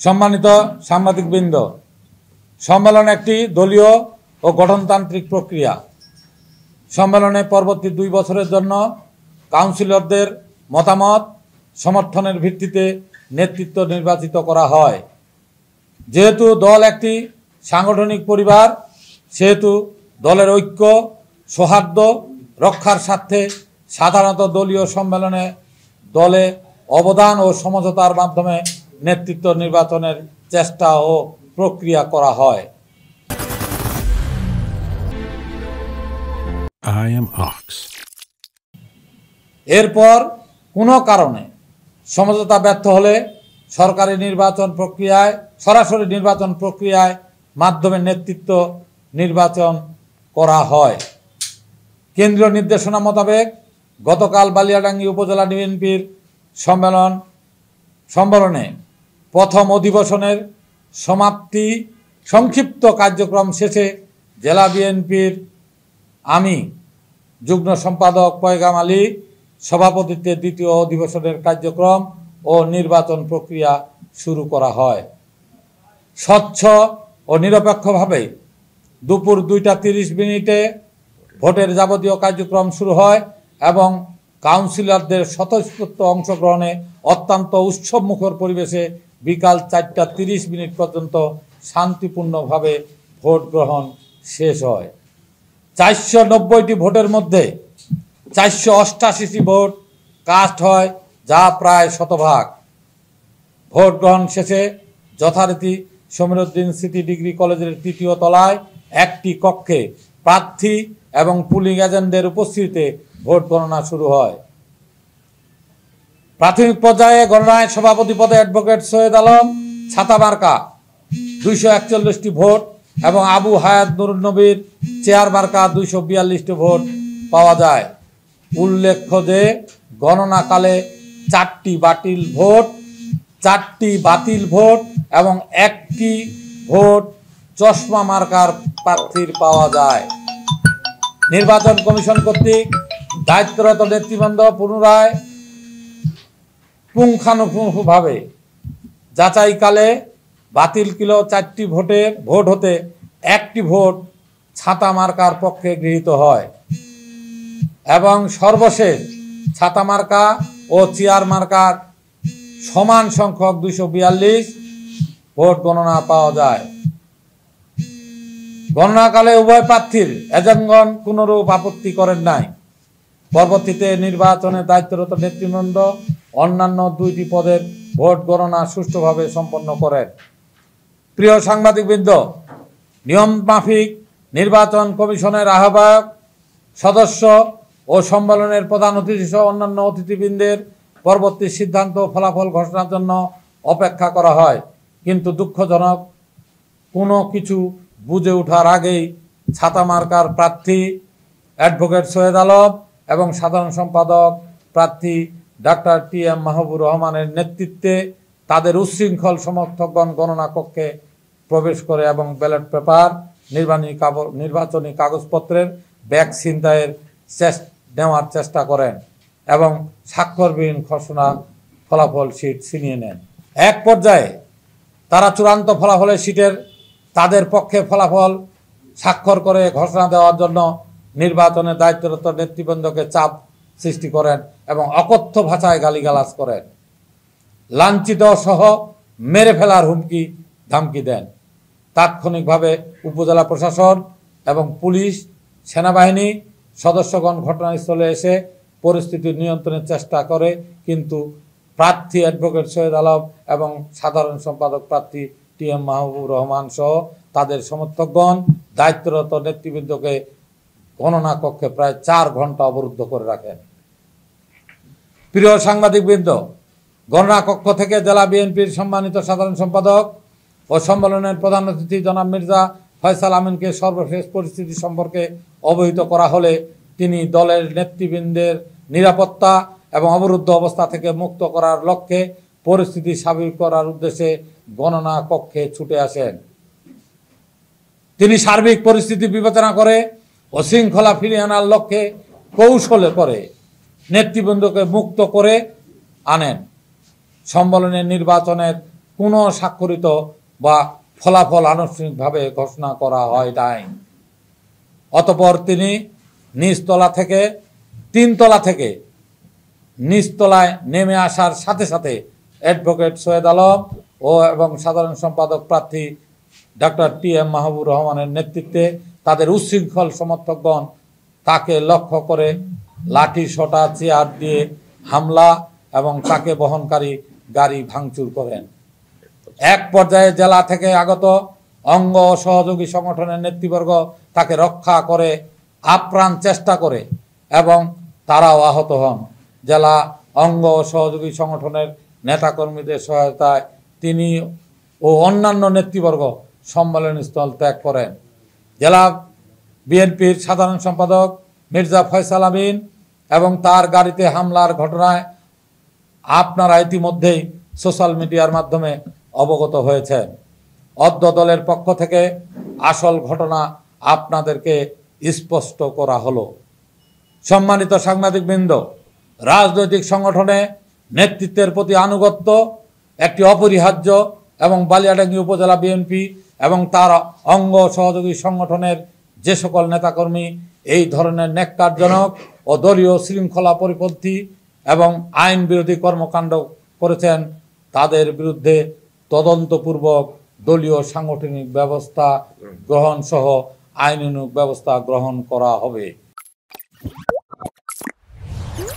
সম্মানিত সাংবাদিকবৃন্দ, সম্মেলন একটি দলীয় ও গঠনতান্ত্রিক প্রক্রিয়া। সম্মেলনে পরবর্তী 2 বছরের জন্য কাউন্সিলরদের মতামত সমর্থনের ভিত্তিতে নেতৃত্ব নির্বাচিত করা হয়। যেহেতু দল একটি সাংগঠনিক পরিবার, সেহেতু দলের ঐক্য সৌহার্দ্য রক্ষার স্বার্থে সাধারণত দলীয় সম্মেলনে দলে অবদান ও সমঝোতার মাধ্যমে নেতৃত্ব নির্বাচনের চেষ্টা ও প্রক্রিয়া করা হয়। এরপর কোনো কারণে সমঝোতা ব্যর্থ হলে সরাসরি নির্বাচন প্রক্রিয়ায় মাধ্যমে নেতৃত্ব নির্বাচন করা হয়। কেন্দ্রীয় নির্দেশনা মোতাবেক গতকাল বালিয়াডাঙ্গি উপজেলা বিএনপির সম্মেলনে প্রথম অধিবেশনের সমাপ্তি সংক্ষিপ্ত কার্যক্রম শেষে জেলা বিএনপির আমি যুগ্ম সম্পাদক পয়গাম আলী সভাপতিত্বে দ্বিতীয় অধিবেশনের কার্যক্রম ও নির্বাচন প্রক্রিয়া শুরু করা হয়। স্বচ্ছ ও নিরপেক্ষভাবে দুপুর 2:30 ভোটের যাবতীয় কার্যক্রম শুরু হয় এবং কাউন্সিলরদের স্বতঃস্ফূর্ত অংশগ্রহণে অত্যন্ত উৎসবমুখর পরিবেশে বিকাল 4:30 পর্যন্ত শান্তিপূর্ণভাবে ভোট গ্রহণ শেষ হয়। 490টি ভোটের মধ্যে 488টি ভোট কাস্ট হয়, যা প্রায় শতভাগ। ভোট গ্রহণ শেষে যথারীতি সমীরউদ্দিন স্মৃতি ডিগ্রি কলেজের 3য় তলায় একটি কক্ষে প্রার্থী এবং পুলিং এজেন্টদের উপস্থিতিতে ভোট গণনা শুরু হয়। প্রাথমিক পর্যায়ে গণনায় সভাপতি পদে অ্যাডভোকেট সৈয়দ আলম ছাতা মার্কা 241টি ভোট এবং আবু হায়াত নুরুন্নবীর চেয়ার মার্কা 242টি ভোট পাওয়া যায়। উল্লেখ্য যে গণনাকালে 4টি বাতিল ভোট এবং 1টি ভোট চশমা মার্কার প্রার্থীর পাওয়া যায়। নির্বাচন কমিশন কর্তৃক দায়িত্বরত নেতৃবৃন্দ পুনরায় পুঙ্খানুপুঙ্খভাবে যাচাইকালে বাতিলকৃত 4টি ভোট হতে 1টি ভোট ছাতা মার্কার পক্ষে গৃহীত হয় এবং সর্বশেষ ছাতা মার্কা ও চেয়ার মার্কার সমান সংখ্যক 242 ভোট গণনা পাওয়া যায়। গণনাকালে উভয় প্রার্থীর এজেন্টগণ কোনরূপ আপত্তি করেন নাই। পরবর্তীতে নির্বাচনে দায়িত্বরত নেতৃবৃন্দ অন্যান্য 2টি পদের ভোট গণনা সুষ্ঠুভাবে সম্পন্ন করেন। প্রিয় সাংবাদিকবৃন্দ, নিয়মমাফিক নির্বাচন কমিশনের আহ্বায়ক সদস্য ও সম্মেলনের প্রধান অতিথি সহ অন্যান্য অতিথিবৃন্দের পরবর্তী সিদ্ধান্ত ফলাফল ঘোষণার জন্য অপেক্ষা করা হয়, কিন্তু দুঃখজনক কোনো কিছু বুঝে ওঠার আগেই ছাতা মার্কার প্রার্থী অ্যাডভোকেট সৈয়দ আলম এবং সাধারণ সম্পাদক প্রার্থী ডাক্তার টি.এম. মাহবুবুর রহমানের নেতৃত্বে তাদের উচ্ছৃঙ্খল সমর্থকগণ গণনা কক্ষে প্রবেশ করে এবং ব্যালট পেপার, নির্বাচনী কাগজপত্রের ব্যাগ ছিনতাইয়ের নেওয়ার চেষ্টা করেন এবং স্বাক্ষরবিহীন খসড়া ফলাফল শিট ছিনিয়ে নেন। এক পর্যায়ে তারা চূড়ান্ত ফলাফলের শিটের তাদের পক্ষে ফলাফল স্বাক্ষর করে ঘোষণা দেওয়ার জন্য নির্বাচনের দায়িত্বরত নেতৃবৃন্দকে চাপ সৃষ্টি করেন এবং অকথ্য ভাষায় গালিগালাজ করেন, লাঞ্ছিত সহ মেরে ফেলার হুমকি ধামকি দেন। তাৎক্ষণিকভাবে উপজেলা প্রশাসন এবং পুলিশ সেনাবাহিনী সদস্যগণ ঘটনাস্থলে এসে পরিস্থিতি নিয়ন্ত্রণের চেষ্টা করে, কিন্তু প্রার্থী অ্যাডভোকেট সৈয়দ আলম এবং সাধারণ সম্পাদক প্রার্থী টি.এম. মাহবুবুর রহমান সহ তাদের সমর্থকগণ দায়িত্বরত নেতৃবৃন্দকে গণনা কক্ষে প্রায় 4 ঘন্টা অবরুদ্ধ করে রাখেন। প্রিয় সাংবাদিকবৃন্দ, গণনা কক্ষ থেকে জেলা বিএনপির সম্মানিত সাধারণ সম্পাদক ও সম্মেলনের প্রধান অতিথি জনাব মির্জা ফয়সাল আমিনকে সর্বশেষ পরিস্থিতি সম্পর্কে অবহিত করা হলে তিনি দলের নেতৃবৃন্দের নিরাপত্তা এবং অবরুদ্ধ অবস্থা থেকে মুক্ত করার লক্ষ্যে পরিস্থিতি স্বাভাবিক করার উদ্দেশ্যে গণনা কক্ষে ছুটে আসেন। তিনি সার্বিক পরিস্থিতি বিবেচনা করে ও শৃঙ্খলা ফিরিয়ে আনার লক্ষ্যে কৌশলে করে নেতৃবৃন্দকে মুক্ত করে আনেন। সম্মেলনের নির্বাচনের কোনো স্বাক্ষরিত বা ফলাফল আনুষ্ঠানিকভাবে ঘোষণা করা হয় নাই। অতঃপর তিনি তিনতলা থেকে নিচতলায় নেমে আসার সাথে সাথে অ্যাডভোকেট সৈয়দ আলম এবং সাধারণ সম্পাদক প্রার্থী ডক্টর টি.এম. মাহবুবুর রহমানের নেতৃত্বে তাদের উচ্ছৃঙ্খল সমর্থকগণ তাকে লক্ষ্য করে লাঠি সোটা চেয়ার দিয়ে হামলা এবং তাকে বহনকারী গাড়ি ভাঙচুর করেন। এক পর্যায়ে জেলা থেকে আগত অঙ্গ ও সহযোগী সংগঠনের নেতৃবর্গ তাকে রক্ষা করে আপ্রাণ চেষ্টা করে এবং তারাও আহত হন। জেলা অঙ্গ ও সহযোগী সংগঠনের নেতাকর্মীদের সহায়তায় তিনি ও অন্যান্য নেতৃবর্গ সম্মেলনস্থল ত্যাগ করেন। জেলা বিএনপির সাধারণ সম্পাদক মির্জা ফয়সাল আমিন এবং তার গাড়িতে হামলার ঘটনায় আপনারা ইতিমধ্যেই সোশ্যাল মিডিয়ার মাধ্যমে অবগত হয়েছেন। অদ্য দলের পক্ষ থেকে আসল ঘটনা আপনাদেরকে স্পষ্ট করা হলো। সম্মানিত সাংবাদিকবৃন্দ, রাজনৈতিক সংগঠনে নেতৃত্বের প্রতি আনুগত্য একটি অপরিহার্য এবং বালিয়াডাঙ্গি উপজেলা বিএনপি এবং তার অঙ্গ সহযোগী সংগঠনের যে সকল নেতাকর্মী এই ধরনের ন্যাক্কারজনক ও দলীয় শৃঙ্খলা পরিপন্থী এবং আইন বিরোধী কর্মকাণ্ড করেছেন তাদের বিরুদ্ধে তদন্তপূর্বক দলীয় সাংগঠনিক ব্যবস্থা গ্রহণ সহ আইনানুগ ব্যবস্থা গ্রহণ করা হবে।